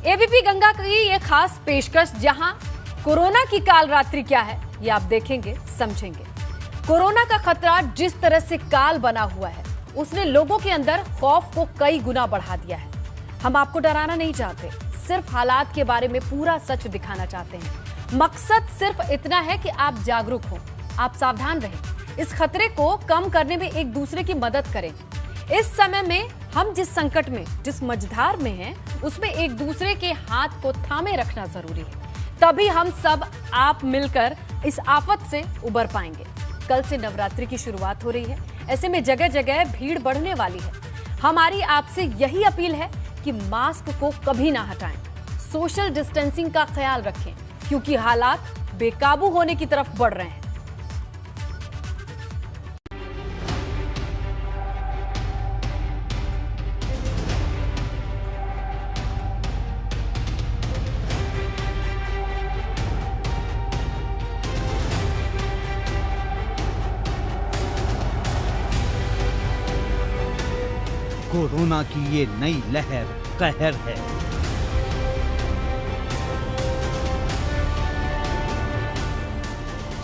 ABP Ganga की ये खास पेशकश, जहां कोरोना की काल रात्रि क्या है ये आप देखेंगे, समझेंगे। कोरोना का खतरा जिस तरह से काल बना हुआ है, उसने लोगों के अंदर खौफ को कई गुना बढ़ा दिया है। हम आपको डराना नहीं चाहते, सिर्फ हालात के बारे में पूरा सच दिखाना चाहते हैं। मकसद सिर्फ इतना है कि आप जागरूक हो, आप सावधान रहें, इस खतरे को कम करने में एक दूसरे की मदद करें। इस समय में हम जिस संकट में, जिस मझधार में हैं, उसमें एक दूसरे के हाथ को थामे रखना जरूरी है। तभी हम सब आप मिलकर इस आफत से उबर पाएंगे। कल से नवरात्रि की शुरुआत हो रही है, ऐसे में जगह जगह भीड़ बढ़ने वाली है। हमारी आपसे यही अपील है कि मास्क को कभी ना हटाएं, सोशल डिस्टेंसिंग का ख्याल रखें, क्योंकि हालात बेकाबू होने की तरफ बढ़ रहे हैं। कोरोना की ये नई लहर कहर है।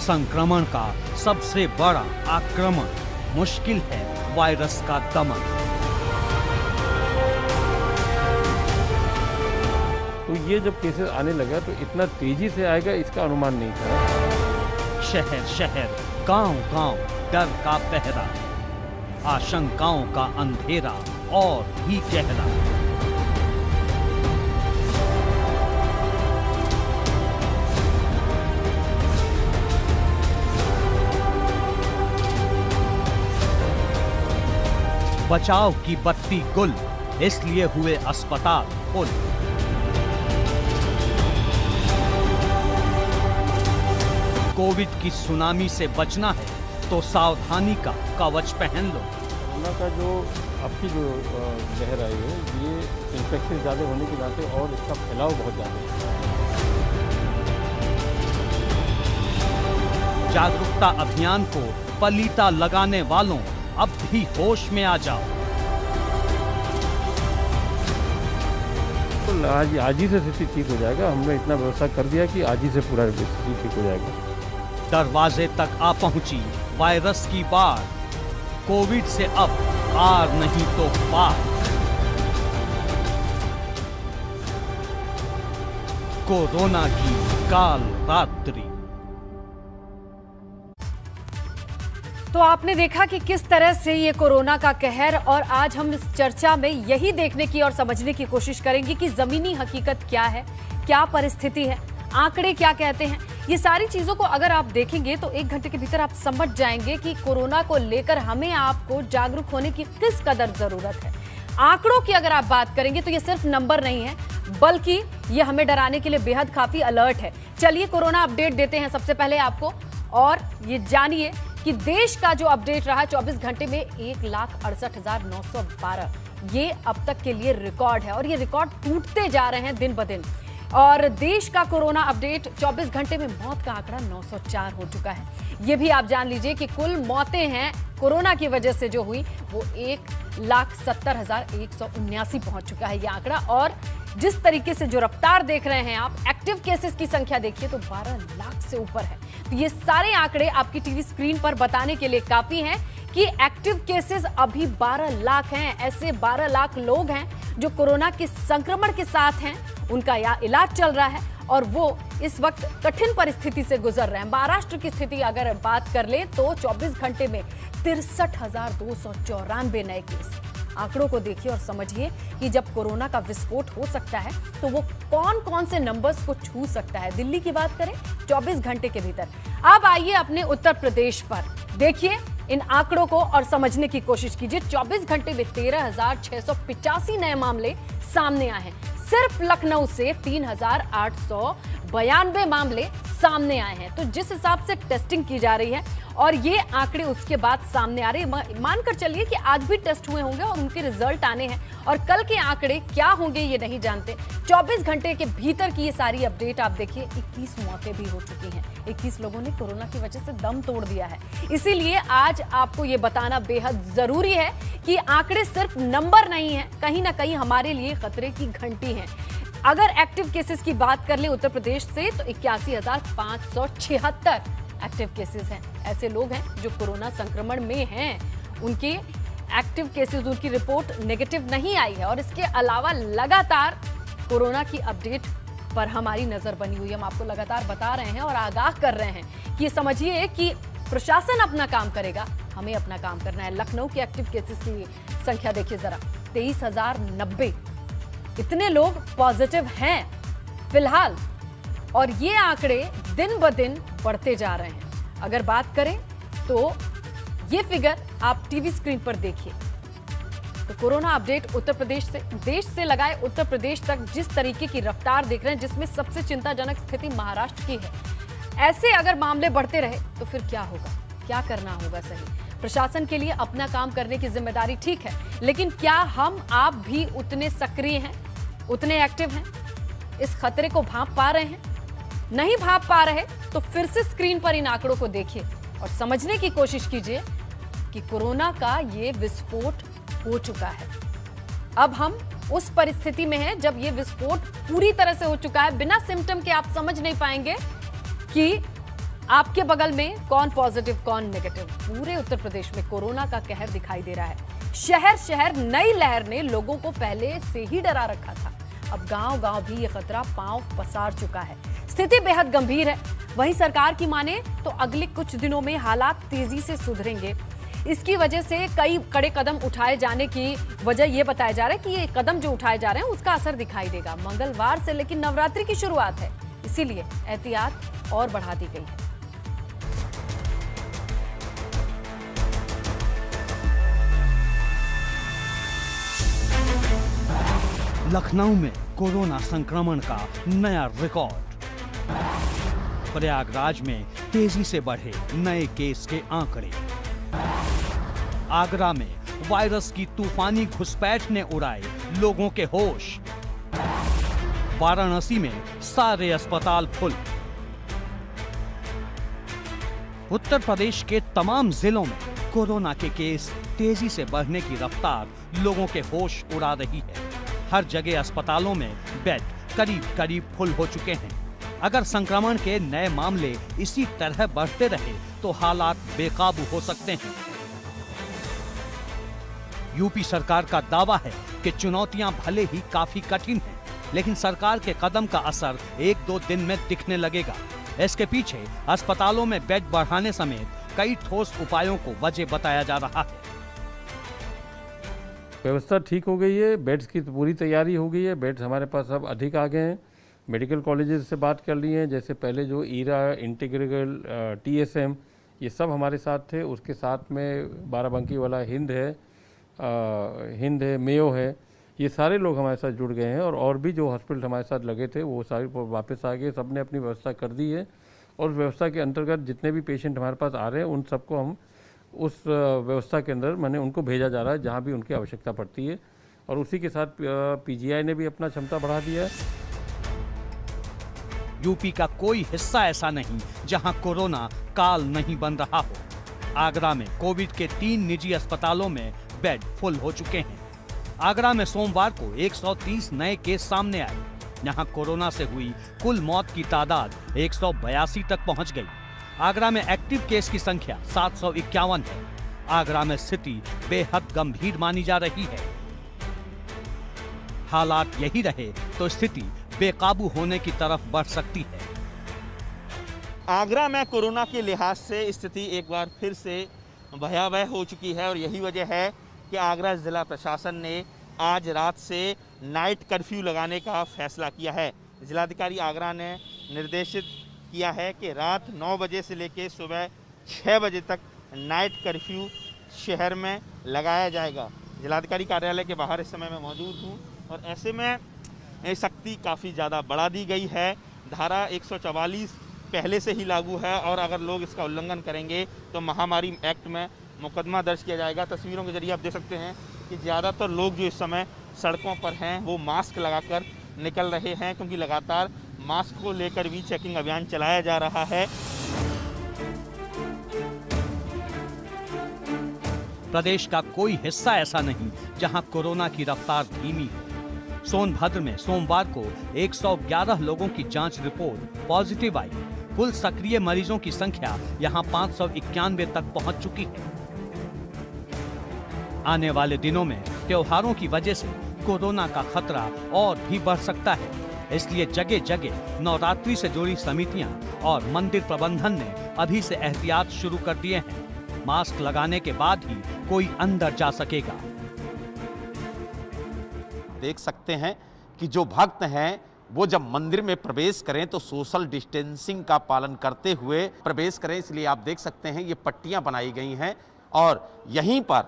संक्रमण का सबसे बड़ा आक्रमण मुश्किल है वायरस का दमन। तो ये जब केसेस आने लगा तो इतना तेजी से आएगा इसका अनुमान नहीं था। शहर शहर, गांव-गांव डर का पहरा, आशंकाओं का अंधेरा और भी गहरा। बचाव की बत्ती गुल, इसलिए हुए अस्पताल फुल। कोविड की सुनामी से बचना है तो सावधानी का कवच पहन लो। कोरोना का जो अब की जो लहर आई है, ये इन्फेक्शन ज़्यादा होने के नाते और इसका फैलाव बहुत ज़्यादा है। जागरूकता अभियान को पलीता लगाने वालों, अब भी होश में आ जाओ। तो आज ही से स्थिति ठीक हो जाएगा। हमने इतना व्यवस्था कर दिया कि आज ही से पूरा स्थिति ठीक हो जाएगा। दरवाजे तक आ पहुंची वायरस की बाढ़, कोविड से अब आर नहीं तो पार। कोरोना की काल रात्रि। तो आपने देखा कि किस तरह से ये कोरोना का कहर, और आज हम इस चर्चा में यही देखने की और समझने की कोशिश करेंगे कि जमीनी हकीकत क्या है, क्या परिस्थिति है, आंकड़े क्या कहते हैं। ये सारी चीजों को अगर आप देखेंगे तो एक घंटे के भीतर आप समझ जाएंगे कि कोरोना को लेकर हमें आपको जागरूक होने की किस कदर जरूरत है। आंकड़ों की अगर आप बात करेंगे तो ये सिर्फ नंबर नहीं है, बल्कि ये हमें डराने के लिए बेहद काफी अलर्ट है। चलिए कोरोना अपडेट देते हैं सबसे पहले आपको, और ये जानिए कि देश का जो अपडेट रहा 24 घंटे में 1,68,912, ये अब तक के लिए रिकॉर्ड है, और ये रिकॉर्ड टूटते जा रहे हैं दिन ब दिन। और देश का कोरोना अपडेट 24 घंटे में मौत का आंकड़ा 904 हो चुका है। ये भी आप जान लीजिए कि कुल मौतें हैं कोरोना की वजह से जो हुई वो 1,70,179 पहुंच चुका है ये आंकड़ा। और जिस तरीके से जो रफ्तार देख रहे हैं आप, एक्टिव केसेस की संख्या देखिए तो 12 लाख से ऊपर है। तो ये सारे आंकड़े आपकी टीवी स्क्रीन पर बताने के लिए काफी हैं कि एक्टिव केसेस अभी 12 लाख हैं। ऐसे 12 लाख लोग हैं जो कोरोना के संक्रमण के साथ हैं, उनका इलाज चल रहा है और वो इस वक्त कठिन परिस्थिति से गुजर रहे हैं। महाराष्ट्र की स्थिति अगर बात कर ले तो 24 घंटे में 63,294 नए केस। आंकड़ों को देखिए और समझिए कि जब कोरोना का विस्फोट हो सकता है तो वो कौन कौन से नंबर्स को छू सकता है। दिल्ली की बात करें 24 घंटे के भीतर। अब आइए अपने उत्तर प्रदेश पर, देखिए इन आंकड़ों को और समझने की कोशिश कीजिए। 24 घंटे में 13,685 नए मामले सामने आए हैं। सिर्फ लखनऊ से 3,892 मामले सामने आए हैं। तो जिस हिसाब से टेस्टिंग की जा रही है और ये आंकड़े उसके बाद सामने आ रहे हैं, मानकर चलिए कि आज भी टेस्ट हुए होंगे और उनके रिजल्ट आने हैं, और कल के आंकड़े क्या होंगे ये नहीं जानते। 24 घंटे के भीतर की ये सारी अपडेट आप देखिए, 21 मौतें भी हो चुकी हैं। 21 लोगों ने कोरोना की वजह से दम तोड़ दिया है। इसीलिए आज आपको ये बताना बेहद जरूरी है कि आंकड़े सिर्फ नंबर नहीं है, कहीं ना कहीं हमारे लिए खतरे की घंटी है। अगर एक्टिव केसेस की बात कर ले उत्तर प्रदेश से तो 81,576 एक्टिव केसेस हैं। ऐसे लोग हैं जो कोरोना संक्रमण में हैं, उनके एक्टिव केसेस, उनकी रिपोर्ट नेगेटिव नहीं आई है। और इसके अलावा लगातार कोरोना की अपडेट पर हमारी नजर बनी हुई है। हम आपको लगातार बता रहे हैं और आगाह कर रहे हैं कि समझिए कि प्रशासन अपना काम करेगा, हमें अपना काम करना है। लखनऊ के एक्टिव केसेस की संख्या देखिए जरा, 23,090 इतने लोग पॉजिटिव हैं फिलहाल, और ये आंकड़े दिन ब दिन बढ़ते जा रहे हैं। अगर बात करें तो ये फिगर आप टीवी स्क्रीन पर देखिए। तो कोरोना अपडेट उत्तर प्रदेश से, देश से लगाए उत्तर प्रदेश तक जिस तरीके की रफ्तार देख रहे हैं, जिसमें सबसे चिंताजनक स्थिति महाराष्ट्र की है। ऐसे अगर मामले बढ़ते रहे तो फिर क्या होगा, क्या करना होगा? सही, प्रशासन के लिए अपना काम करने की जिम्मेदारी ठीक है, लेकिन क्या हम आप भी उतने सक्रिय हैं, उतने एक्टिव हैं? इस खतरे को भांप पा रहे हैं? नहीं भांप पा रहे तो फिर से स्क्रीन पर इन आंकड़ों को देखिए और समझने की कोशिश कीजिए कि कोरोना का ये विस्फोट हो चुका है। अब हम उस परिस्थिति में हैं जब ये विस्फोट पूरी तरह से हो चुका है। बिना सिम्टम के आप समझ नहीं पाएंगे कि आपके बगल में कौन पॉजिटिव कौन नेगेटिव। पूरे उत्तर प्रदेश में कोरोना का कहर दिखाई दे रहा है। शहर शहर नई लहर ने लोगों को पहले से ही डरा रखा था। अब गांव-गांव भी ये खतरा पांव पसार चुका है। स्थिति बेहद गंभीर है। वहीं सरकार की माने तो अगले कुछ दिनों में हालात तेजी से सुधरेंगे। इसकी वजह से कई कड़े कदम उठाए जाने की वजह यह बताया जा रहा है कि ये कदम जो उठाए जा रहे हैं उसका असर दिखाई देगा। मंगलवार से लेकिन नवरात्रि की शुरुआत है, इसीलिए एहतियात और बढ़ा दी गई है। लखनऊ में कोरोना संक्रमण का नया रिकॉर्ड। प्रयागराज में तेजी से बढ़े नए केस के आंकड़े। आगरा में वायरस की तूफानी घुसपैठ ने उड़ाए लोगों के होश। वाराणसी में सारे अस्पताल फुल। उत्तर प्रदेश के तमाम जिलों में कोरोना के केस तेजी से बढ़ने की रफ्तार लोगों के होश उड़ा रही है। हर जगह अस्पतालों में बेड करीब करीब फुल हो चुके हैं। अगर संक्रमण के नए मामले इसी तरह बढ़ते रहे तो हालात बेकाबू हो सकते हैं। यूपी सरकार का दावा है कि चुनौतियां भले ही काफी कठिन हैं, लेकिन सरकार के कदम का असर 1-2 दिन में दिखने लगेगा। इसके पीछे अस्पतालों में बेड बढ़ाने समेत कई ठोस उपायों को वजह बताया जा रहा है। व्यवस्था ठीक हो गई है, बेड्स की पूरी तैयारी हो गई है। बेड्स हमारे पास अब अधिक आ गए हैं। मेडिकल कॉलेजेस से बात कर ली है, जैसे पहले जो ईरा, इंटीग्रल, TSM, ये सब हमारे साथ थे। उसके साथ में बाराबंकी वाला हिंद है, मेयो है, ये सारे लोग हमारे साथ जुड़ गए हैं। और भी जो हॉस्पिटल हमारे साथ लगे थे वो सारे वापस आ गए। सब ने अपनी व्यवस्था कर दी है और व्यवस्था के अंतर्गत जितने भी पेशेंट हमारे पास आ रहे हैं उन सबको हम उस व्यवस्था के अंदर उनको भेजा जा रहा है जहाँ भी उनकी आवश्यकता पड़ती है। और उसी के साथ PGI ने भी अपना क्षमता बढ़ा दिया है। यूपी का कोई हिस्सा ऐसा नहीं जहां कोरोना काल नहीं बन रहा हो। आगरा में कोविड के 3 निजी अस्पतालों में बेड फुल हो चुके हैं। आगरा में सोमवार को 130 नए केस सामने आए। यहां कोरोना से हुई कुल मौत की तादाद 182 तक पहुंच गई। आगरा में एक्टिव केस की संख्या 751 है। आगरा में स्थिति बेहद गंभीर मानी जा रही है। हालात यही रहे तो स्थिति बेकाबू होने की तरफ बढ़ सकती है। आगरा में कोरोना के लिहाज से स्थिति एक बार फिर से भयावह हो चुकी है और यही वजह है कि आगरा जिला प्रशासन ने आज रात से नाइट कर्फ्यू लगाने का फैसला किया है। जिलाधिकारी आगरा ने निर्देशित किया है कि रात 9 बजे से लेकर सुबह 6 बजे तक नाइट कर्फ्यू शहर में लगाया जाएगा। जिलाधिकारी कार्यालय के बाहर इस समय मैं मौजूद हूँ और ऐसे में सख्ती काफ़ी ज़्यादा बढ़ा दी गई है। धारा 144 पहले से ही लागू है और अगर लोग इसका उल्लंघन करेंगे तो महामारी एक्ट में मुकदमा दर्ज किया जाएगा। तस्वीरों के जरिए आप देख सकते हैं कि ज़्यादातर लोग जो इस समय सड़कों पर हैं वो मास्क लगाकर निकल रहे हैं, क्योंकि लगातार मास्क को लेकर भी चेकिंग अभियान चलाया जा रहा है। प्रदेश का कोई हिस्सा ऐसा नहीं जहां कोरोना की रफ्तार धीमी हो। सोनभद्र में सोमवार को 111 लोगों की जांच रिपोर्ट पॉजिटिव आई। कुल सक्रिय मरीजों की संख्या यहां 591 तक पहुंच चुकी है। आने वाले दिनों में त्योहारों की वजह से कोरोना का खतरा और भी बढ़ सकता है, इसलिए जगह जगह नवरात्रि से जुड़ी समितियां और मंदिर प्रबंधन ने अभी से एहतियात शुरू कर दिए हैं। मास्क लगाने के बाद ही कोई अंदर जा सकेगा। देख सकते हैं कि जो भक्त हैं वो जब मंदिर में प्रवेश करें तो सोशल डिस्टेंसिंग का पालन करते हुए प्रवेश करें, इसलिए आप देख सकते हैं ये पट्टियां बनाई गई हैं और यहीं पर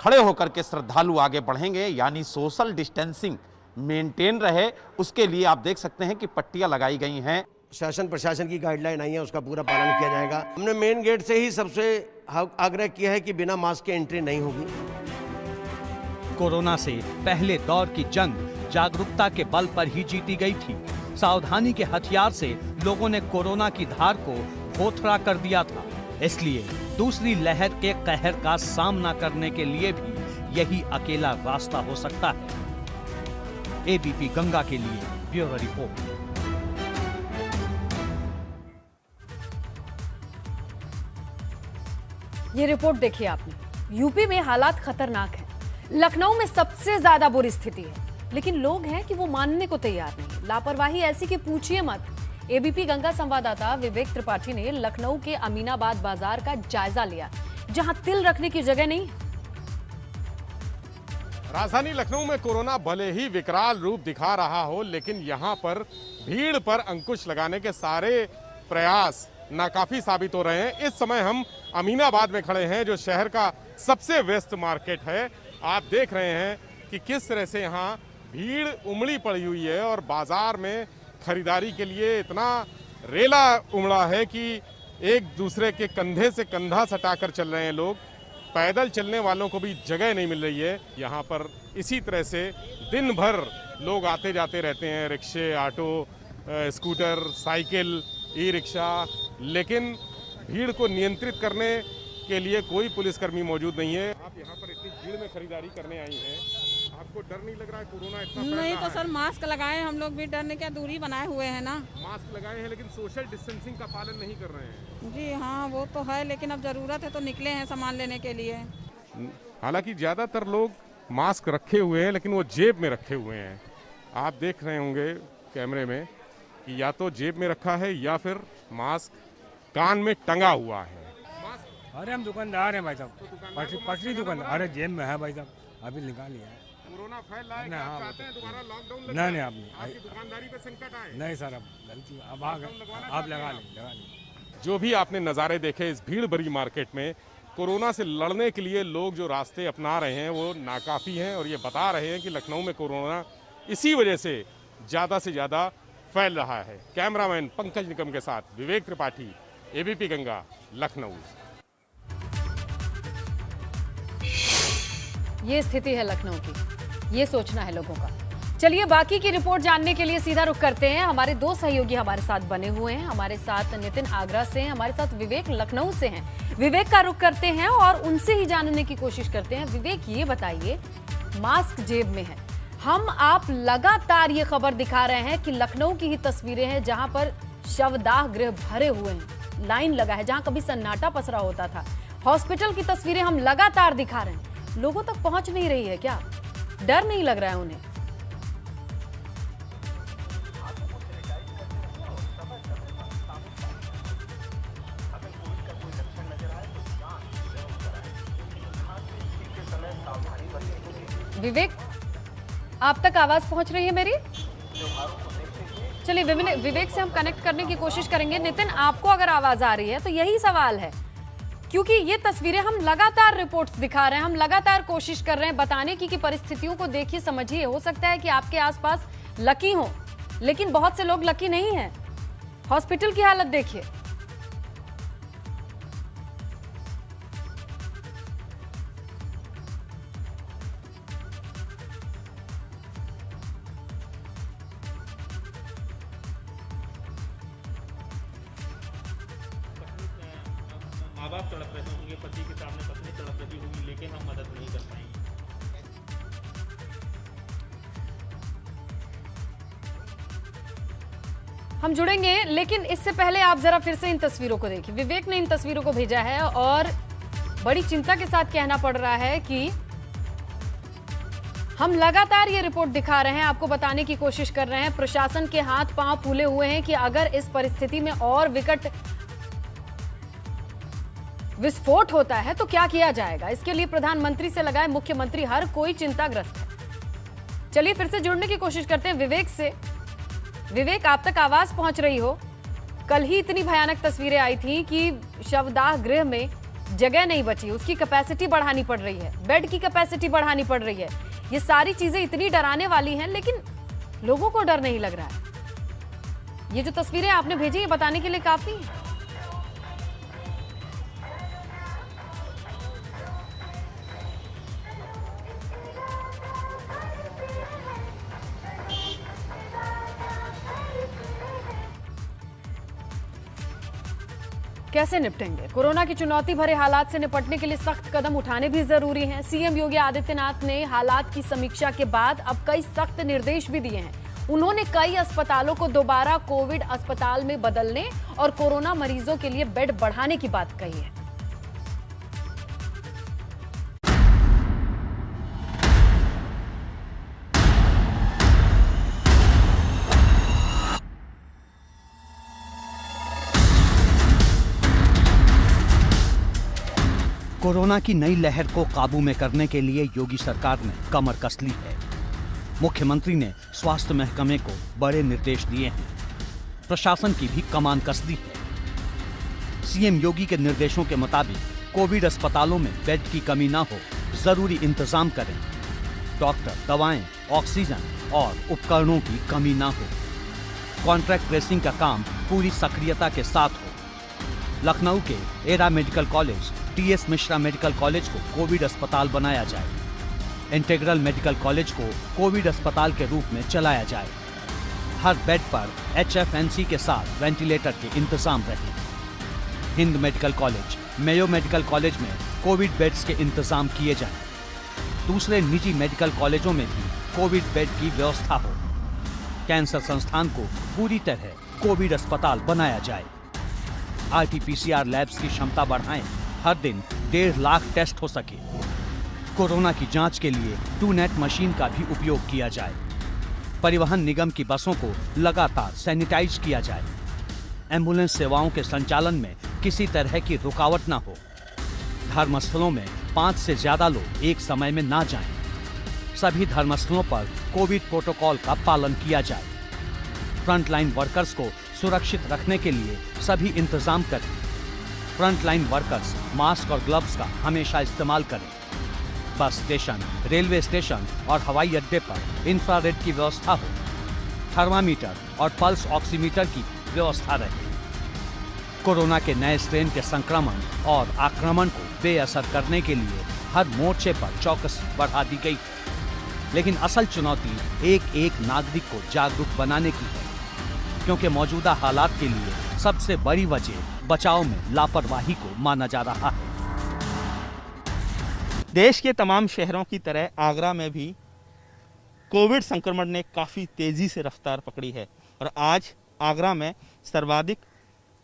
खड़े होकर के श्रद्धालु आगे बढ़ेंगे, यानी सोशल डिस्टेंसिंग मेंटेन रहे उसके लिए आप देख सकते हैं कि पट्टियां लगाई गई हैं। शासन प्रशासन की गाइडलाइन आई है, उसका पूरा पालन किया जाएगा। हमने मेन गेट से ही सबसे आग्रह किया है कि बिना मास्क के एंट्री नहीं होगी। कोरोना से पहले दौर की जंग जागरूकता के बल पर ही जीती गई थी। सावधानी के हथियार से लोगों ने कोरोना की धार को खोखला कर दिया था, इसलिए दूसरी लहर के कहर का सामना करने के लिए भी यही अकेला रास्ता हो सकता है। एबीपी गंगा के लिए ब्यूरो रिपोर्ट। ये रिपोर्ट देखिए आपने। यूपी में हालात खतरनाक हैं। लखनऊ में सबसे ज्यादा बुरी स्थिति है, लेकिन लोग हैं कि वो मानने को तैयार नहीं। लापरवाही ऐसी कि पूछिए मत। एबीपी गंगा संवाददाता विवेक त्रिपाठी ने लखनऊ के अमीनाबाद बाजार का जायजा लिया, जहां तिल रखने की जगह नहीं। राजधानी लखनऊ में कोरोना भले ही विकराल रूप दिखा रहा हो, लेकिन यहां पर भीड़ पर अंकुश लगाने के सारे प्रयास नाकाफी साबित हो रहे हैं। इस समय हम अमीनाबाद में खड़े हैं, जो शहर का सबसे व्यस्त मार्केट है। आप देख रहे हैं कि किस तरह से यहाँ भीड़ उमड़ी पड़ी हुई है और बाजार में खरीदारी के लिए इतना रेला उमड़ा है कि एक दूसरे के कंधे से कंधा सटाकर चल रहे हैं लोग। पैदल चलने वालों को भी जगह नहीं मिल रही है। यहाँ पर इसी तरह से दिन भर लोग आते जाते रहते हैं, रिक्शे, auto, scooter, cycle, e rickshaw, लेकिन भीड़ को नियंत्रित करने के लिए कोई पुलिसकर्मी मौजूद नहीं है। आप यहाँ पर इतनी भीड़ में खरीदारी करने आई हैं, आपको डर नहीं लग रहा है? कोरोना इतना नहीं तो सर मास्क लगाए, हम लोग भी डरने क्या, दूरी बनाए हुए हैं ना। मास्क लगाए हैं लेकिन सोशल डिस्टेंसिंग का पालन नहीं कर रहे हैं। जी हाँ, वो तो है, लेकिन अब जरूरत है तो निकले हैं सामान लेने के लिए। हालांकि ज़्यादातर लोग मास्क रखे हुए हैं, लेकिन वो जेब में रखे हुए हैं। आप देख रहे होंगे कैमरे में कि या तो जेब में रखा है या फिर मास्क कान में टंगा हुआ है। अरे हम दुकानदार हैं भाई साहब, पटरी दुकानदार। अरे जेब में है भाई साहब, अभी निकाल लिया है। कोरोना फैल रहा है, आप चाहते हैं दोबारा लॉकडाउन लगे? नहीं आपकी दुकानदारी पे संकट आए? नहीं सर, अब गलती अब आप लगा लें। जो भी आपने नज़ारे देखे इस भीड़ भरी मार्केट में, कोरोना से लड़ने के लिए लोग जो रास्ते अपना रहे हैं वो नाकाफ़ी हैं और ये बता रहे हैं कि लखनऊ में कोरोना इसी वजह से ज़्यादा फैल रहा है। कैमरामैन पंकज निकम के साथ विवेक त्रिपाठी, एबीपी गंगा, लखनऊ। ये स्थिति है लखनऊ की, ये सोचना है लोगों का। चलिए बाकी की रिपोर्ट जानने के लिए सीधा रुख करते हैं। हमारे दो सहयोगी हमारे साथ बने हुए हैं। हमारे साथ नितिन आगरा से हैं, हमारे साथ विवेक लखनऊ से हैं। विवेक का रुख करते हैं और उनसे ही जानने की कोशिश करते हैं। विवेक, ये बताइए, मास्क जेब में है, हम आप लगातार ये खबर दिखा रहे हैं कि लखनऊ की ही तस्वीरें हैं जहां पर शवदाह गृह भरे हुए हैं, लाइन लगा है, जहां कभी सन्नाटा पसरा होता था। हॉस्पिटल की तस्वीरें हम लगातार दिखा रहे हैं। लोगों तक पहुंच नहीं रही है क्या? डर नहीं लग रहा है उन्हें? विवेक, आप तक आवाज पहुंच रही है मेरी? चलिए विवेक से हम कनेक्ट करने की कोशिश करेंगे। नितिन, आपको अगर आवाज आ रही है तो यही सवाल है, क्योंकि ये तस्वीरें हम लगातार रिपोर्ट्स दिखा रहे हैं, हम लगातार कोशिश कर रहे हैं बताने की कि परिस्थितियों को देखिए, समझिए। हो सकता है कि आपके आसपास लकी हो, लेकिन बहुत से लोग लकी नहीं हैं। हॉस्पिटल की हालत देखिए। माँ बाप तड़प रहे होंगे, पति के सामने पत्नी तड़प रही होगी, लेकिन हम मदद नहीं कर पाएंगे। हम जुड़ेंगे, लेकिन इससे पहले आप जरा फिर से इन तस्वीरों को देखिए। विवेक ने इन तस्वीरों को भेजा है और बड़ी चिंता के साथ कहना पड़ रहा है कि हम लगातार ये रिपोर्ट दिखा रहे हैं, आपको बताने की कोशिश कर रहे हैं। प्रशासन के हाथ पांव फूले हुए हैं कि अगर इस परिस्थिति में और विकट विस्फोट होता है तो क्या किया जाएगा। इसके लिए प्रधानमंत्री से लगाए मुख्यमंत्री, हर कोई चिंताग्रस्त है। चलिए फिर से जुड़ने की कोशिश करते हैं विवेक से। विवेक, आप तक आवाज पहुंच रही हो? कल ही इतनी भयानक तस्वीरें आई थी कि शवदाह गृह में जगह नहीं बची, उसकी कैपेसिटी बढ़ानी पड़ रही है, बेड की कैपेसिटी बढ़ानी पड़ रही है। ये सारी चीजें इतनी डराने वाली हैं, लेकिन लोगों को डर नहीं लग रहा है। ये जो तस्वीरें आपने भेजी, ये बताने के लिए काफी है। कैसे निपटेंगे? कोरोना की चुनौती भरे हालात से निपटने के लिए सख्त कदम उठाने भी जरूरी हैं। सीएम योगी आदित्यनाथ ने हालात की समीक्षा के बाद अब कई सख्त निर्देश भी दिए हैं। उन्होंने कई अस्पतालों को दोबारा कोविड अस्पताल में बदलने और कोरोना मरीजों के लिए बेड बढ़ाने की बात कही है। कोरोना की नई लहर को काबू में करने के लिए योगी सरकार ने कमर कस ली है। मुख्यमंत्री ने स्वास्थ्य महकमे को बड़े निर्देश दिए हैं। प्रशासन की भी कमान कस दी है। सीएम योगी के निर्देशों के मुताबिक कोविड अस्पतालों में बेड की कमी न हो, जरूरी इंतजाम करें। डॉक्टर, दवाएं, ऑक्सीजन और उपकरणों की कमी न हो। कॉन्ट्रैक्ट ट्रेसिंग का काम पूरी सक्रियता के साथ हो। लखनऊ के Era medical college, TS Mishra medical college को कोविड अस्पताल बनाया जाए। इंटीग्रल मेडिकल कॉलेज को कोविड अस्पताल के रूप में चलाया जाए। हर बेड पर HFNC के साथ वेंटिलेटर के इंतजाम रहे। Hind medical college, Mayo medical college में कोविड बेड्स के इंतजाम किए जाएं। दूसरे निजी मेडिकल कॉलेजों में भी कोविड बेड की व्यवस्था हो। कैंसर संस्थान को पूरी तरह कोविड अस्पताल बनाया जाए। RT-PCR लैब्स की क्षमता बढ़ाएं, हर दिन 1.5 लाख टेस्ट हो सके। कोरोना की जांच के लिए TruNet मशीन का भी उपयोग किया जाए। परिवहन निगम की बसों को लगातार सैनिटाइज किया जाए। एम्बुलेंस सेवाओं के संचालन में किसी तरह की रुकावट न हो। धर्मस्थलों में 5 से ज्यादा लोग एक समय में ना जाएं। सभी धर्मस्थलों पर कोविड प्रोटोकॉल का पालन किया जाए। फ्रंटलाइन वर्कर्स को सुरक्षित रखने के लिए सभी इंतजाम करें। फ्रंटलाइन वर्कर्स मास्क और ग्लव्स का हमेशा इस्तेमाल करें। बस स्टेशन, रेलवे स्टेशन और हवाई अड्डे पर इंफ्रारेड की व्यवस्था हो। थर्मामीटर और पल्स ऑक्सीमीटर की व्यवस्था रहे। कोरोना के नए स्ट्रेन के संक्रमण और आक्रमण को बेअसर करने के लिए हर मोर्चे पर चौकसी बढ़ा दी गई। लेकिन असल चुनौती एक एक नागरिक को जागरूक बनाने की है, क्योंकि मौजूदा हालात के लिए सबसे बड़ी वजह बचाव में लापरवाही को माना जा रहा है। देश के तमाम शहरों की तरह आगरा में भी कोविड संक्रमण ने काफ़ी तेज़ी से रफ्तार पकड़ी है और आज आगरा में सर्वाधिक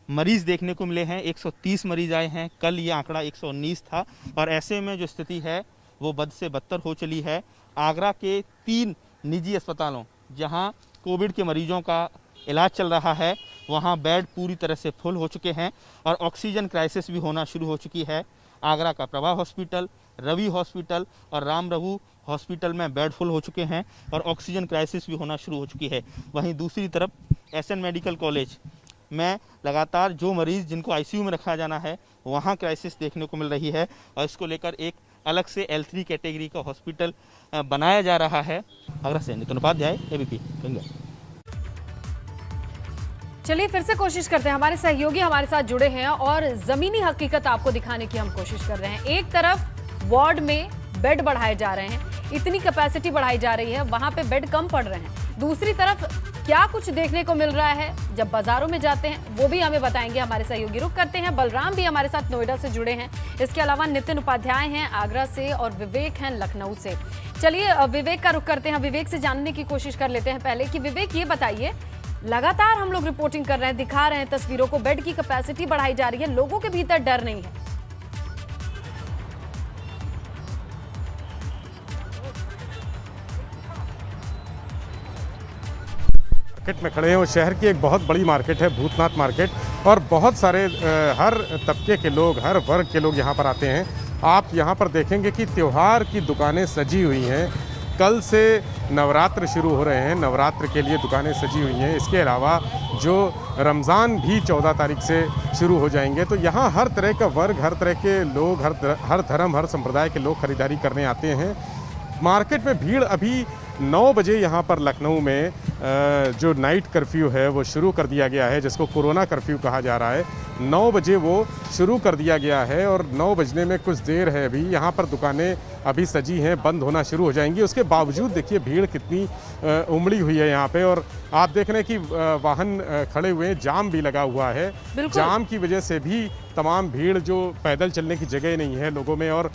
मरीज देखने को मिले हैं। 130 मरीज आए हैं। कल ये आंकड़ा 119 था और ऐसे में जो स्थिति है वो बद से बदतर हो चली है। आगरा के 3 निजी अस्पतालों जहां कोविड के मरीजों का इलाज चल रहा है, वहां बेड पूरी तरह से फुल हो चुके हैं और ऑक्सीजन क्राइसिस भी होना शुरू हो चुकी है। आगरा का प्रभा हॉस्पिटल, रवि हॉस्पिटल और राम रघु हॉस्पिटल में बेड फुल हो चुके हैं और ऑक्सीजन क्राइसिस भी होना शुरू हो चुकी है। वहीं दूसरी तरफ SN मेडिकल कॉलेज में लगातार जो मरीज़ जिनको ICU में रखा जाना है वहाँ क्राइसिस देखने को मिल रही है और इसको लेकर एक अलग से L3 कैटेगरी का हॉस्पिटल बनाया जा रहा है। आगरा से नितिन उपाध्याय, ABP गंगा। चलिए फिर से कोशिश करते हैं, हमारे सहयोगी हमारे साथ जुड़े हैं और जमीनी हकीकत आपको दिखाने की हम कोशिश कर रहे हैं। एक तरफ वार्ड में बेड बढ़ाए जा रहे हैं, इतनी कैपेसिटी बढ़ाई जा रही है, वहां पे बेड कम पड़ रहे हैं। दूसरी तरफ क्या कुछ देखने को मिल रहा है जब बाजारों में जाते हैं, वो भी हमें बताएंगे हमारे सहयोगी। रुक करते हैं, बलराम भी हमारे साथ नोएडा से जुड़े हैं। इसके अलावा नितिन उपाध्याय हैं आगरा से और विवेक हैं लखनऊ से। चलिए विवेक का रुख करते हैं। विवेक से जानने की कोशिश कर लेते हैं पहले कि विवेक ये बताइए लगातार हम लोग रिपोर्टिंग कर रहे हैं, दिखा रहे हैं तस्वीरों को। बेड की कैपेसिटी बढ़ाई जा रही है, लोगों के भीतर डर नहीं है। मार्केट में खड़े हैं और शहर की एक बहुत बड़ी मार्केट है भूतनाथ मार्केट, और बहुत सारे हर तबके के लोग, हर वर्ग के लोग यहाँ पर आते हैं। आप यहाँ पर देखेंगे कि त्यौहार की दुकानें सजी हुई हैं। कल से नवरात्र शुरू हो रहे हैं, नवरात्र के लिए दुकानें सजी हुई हैं। इसके अलावा जो रमज़ान भी 14 तारीख से शुरू हो जाएंगे। तो यहाँ हर तरह का वर्ग, हर तरह के लोग, हर धर्म, हर संप्रदाय के लोग खरीदारी करने आते हैं। मार्केट में भीड़ अभी 9 बजे यहाँ पर लखनऊ में जो नाइट कर्फ्यू है वो शुरू कर दिया गया है, जिसको कोरोना कर्फ्यू कहा जा रहा है। 9 बजे वो शुरू कर दिया गया है और 9 बजने में कुछ देर है अभी। यहाँ पर दुकानें अभी सजी हैं, बंद होना शुरू हो जाएंगी। उसके बावजूद देखिए भीड़ कितनी उमड़ी हुई है यहाँ पे, और आप देख रहे हैं कि वाहन खड़े हुए हैं, जाम भी लगा हुआ है। जाम की वजह से भी तमाम भीड़, जो पैदल चलने की जगह नहीं है लोगों में, और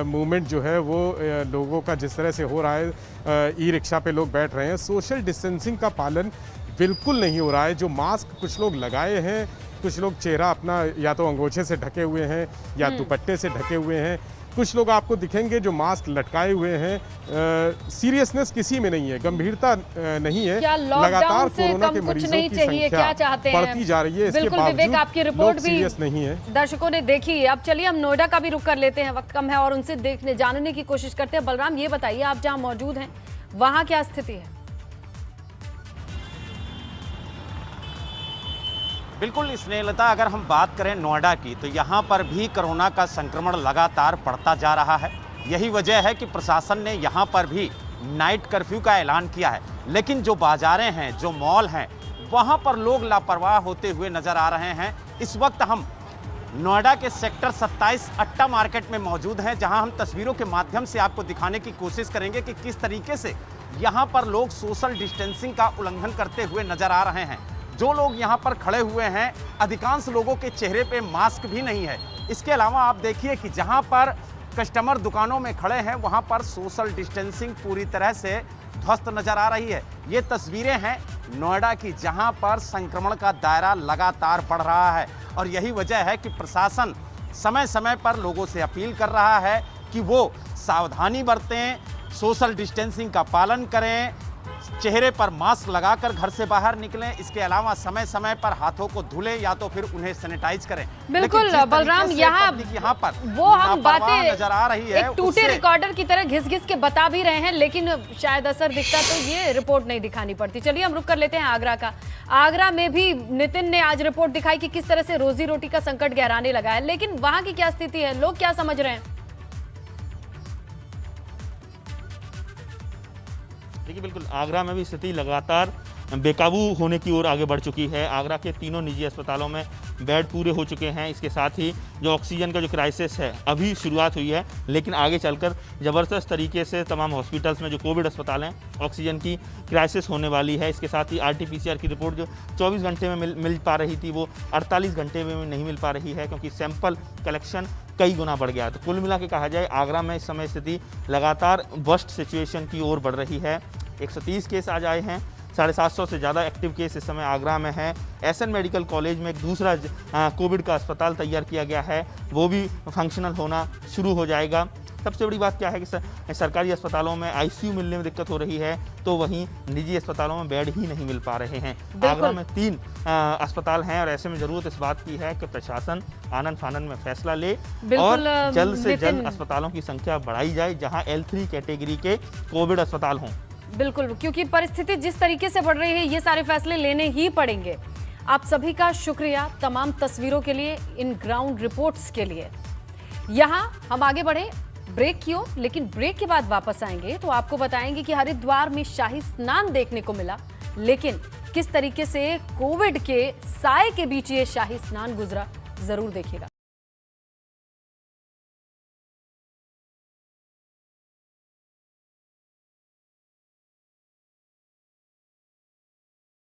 मूवमेंट जो है वो लोगों का जिस तरह से हो रहा है, ई रिक्शा पे लोग बैठ रहे हैं, सोशल डिस्टेंसिंग का पालन बिल्कुल नहीं हो रहा है। जो मास्क कुछ लोग लगाए हैं, कुछ लोग चेहरा अपना या तो अंगोछे से ढके हुए हैं या दुपट्टे से ढके हुए हैं, कुछ लोग आपको दिखेंगे जो मास्क लटकाए हुए हैं। सीरियसनेस किसी में नहीं है, गंभीरता नहीं है। लगातार कोरोना के मरीजों की संख्या बढ़ती जा रही है। इसके बावजूद आपकी रिपोर्ट भी सीरियस नहीं है, दर्शकों ने देखी। अब चलिए हम नोएडा का भी रुख कर लेते हैं, वक्त कम है, और उनसे देखने जानने की कोशिश करते हैं। बलराम, ये बताइए, आप जहां मौजूद हैं वहां क्या स्थिति है? बिल्कुल स्नेहलता, अगर हम बात करें नोएडा की तो यहाँ पर भी कोरोना का संक्रमण लगातार बढ़ता जा रहा है। यही वजह है कि प्रशासन ने यहाँ पर भी नाइट कर्फ्यू का ऐलान किया है। लेकिन जो बाजारें हैं, जो मॉल हैं, वहाँ पर लोग लापरवाह होते हुए नजर आ रहे हैं। इस वक्त हम नोएडा के सेक्टर 27 अट्टा मार्केट में मौजूद हैं, जहाँ हम तस्वीरों के माध्यम से आपको दिखाने की कोशिश करेंगे कि किस तरीके से यहाँ पर लोग सोशल डिस्टेंसिंग का उल्लंघन करते हुए नजर आ रहे हैं। जो लोग यहाँ पर खड़े हुए हैं, अधिकांश लोगों के चेहरे पे मास्क भी नहीं है। इसके अलावा आप देखिए कि जहाँ पर कस्टमर दुकानों में खड़े हैं, वहाँ पर सोशल डिस्टेंसिंग पूरी तरह से ध्वस्त नजर आ रही है। ये तस्वीरें हैं नोएडा की, जहाँ पर संक्रमण का दायरा लगातार बढ़ रहा है, और यही वजह है कि प्रशासन समय समय पर लोगों से अपील कर रहा है कि वो सावधानी बरतें, सोशल डिस्टेंसिंग का पालन करें, चेहरे पर मास्क लगाकर घर से बाहर निकलें। इसके अलावा समय समय पर हाथों को धुलें या तो फिर उन्हें सैनिटाइज करें। बिल्कुल बलराम, यहाँ पर वो हम बातें नजर आ रही है, एक टूटे रिकॉर्डर की तरह घिस घिस के बता भी रहे हैं, लेकिन शायद असर दिखता तो ये रिपोर्ट नहीं दिखानी पड़ती। चलिए हम रुक कर लेते हैं आगरा का। आगरा में भी नितिन ने आज रिपोर्ट दिखाई कि किस तरह से रोजी रोटी का संकट गहराने लगा है, लेकिन वहां की क्या स्थिति है, लोग क्या समझ रहे हैं? देखिए, बिल्कुल आगरा में भी स्थिति लगातार बेकाबू होने की ओर आगे बढ़ चुकी है। आगरा के तीनों निजी अस्पतालों में बेड पूरे हो चुके हैं। इसके साथ ही जो ऑक्सीजन का जो क्राइसिस है, अभी शुरुआत हुई है, लेकिन आगे चलकर ज़बरदस्त तरीके से तमाम हॉस्पिटल्स में जो कोविड अस्पताल हैं, ऑक्सीजन की क्राइसिस होने वाली है। इसके साथ ही RT-PCR की रिपोर्ट जो 24 घंटे में मिल पा रही थी, वो 48 घंटे में नहीं मिल पा रही है, क्योंकि सैंपल कलेक्शन कई गुना बढ़ गया। तो कुल मिला के कहा जाए, आगरा में इस समय स्थिति लगातार वर्स्ट सिचुएशन की ओर बढ़ रही है। 130 केस आज आए हैं, 750 से ज़्यादा एक्टिव केस इस समय आगरा में है। SN मेडिकल कॉलेज में एक दूसरा कोविड का अस्पताल तैयार किया गया है, वो भी फंक्शनल होना शुरू हो जाएगा। सबसे बड़ी बात क्या है कि सरकारी अस्पतालों में ICU मिलने में दिक्कत हो रही है, तो वहीं निजी अस्पतालों में बेड ही नहीं मिल पा रहे हैं। आगरा में 3 अस्पताल हैं, और ऐसे में ज़रूरत इस बात की है कि प्रशासन आनन फानन में फैसला ले और जल्द से जल्द अस्पतालों की संख्या बढ़ाई जाए, जहां L3 कैटेगरी के कोविड अस्पताल हों। बिल्कुल, क्योंकि परिस्थिति जिस तरीके से बढ़ रही है, ये सारे फैसले लेने ही पड़ेंगे। आप सभी का शुक्रिया तमाम तस्वीरों के लिए, इन ग्राउंड रिपोर्ट्स के लिए। यहाँ हम आगे बढ़े ब्रेक की ओर, लेकिन ब्रेक के बाद वापस आएंगे तो आपको बताएंगे कि हरिद्वार में शाही स्नान देखने को मिला, लेकिन किस तरीके से कोविड के साए के बीच ये शाही स्नान गुजरा, जरूर देखिएगा।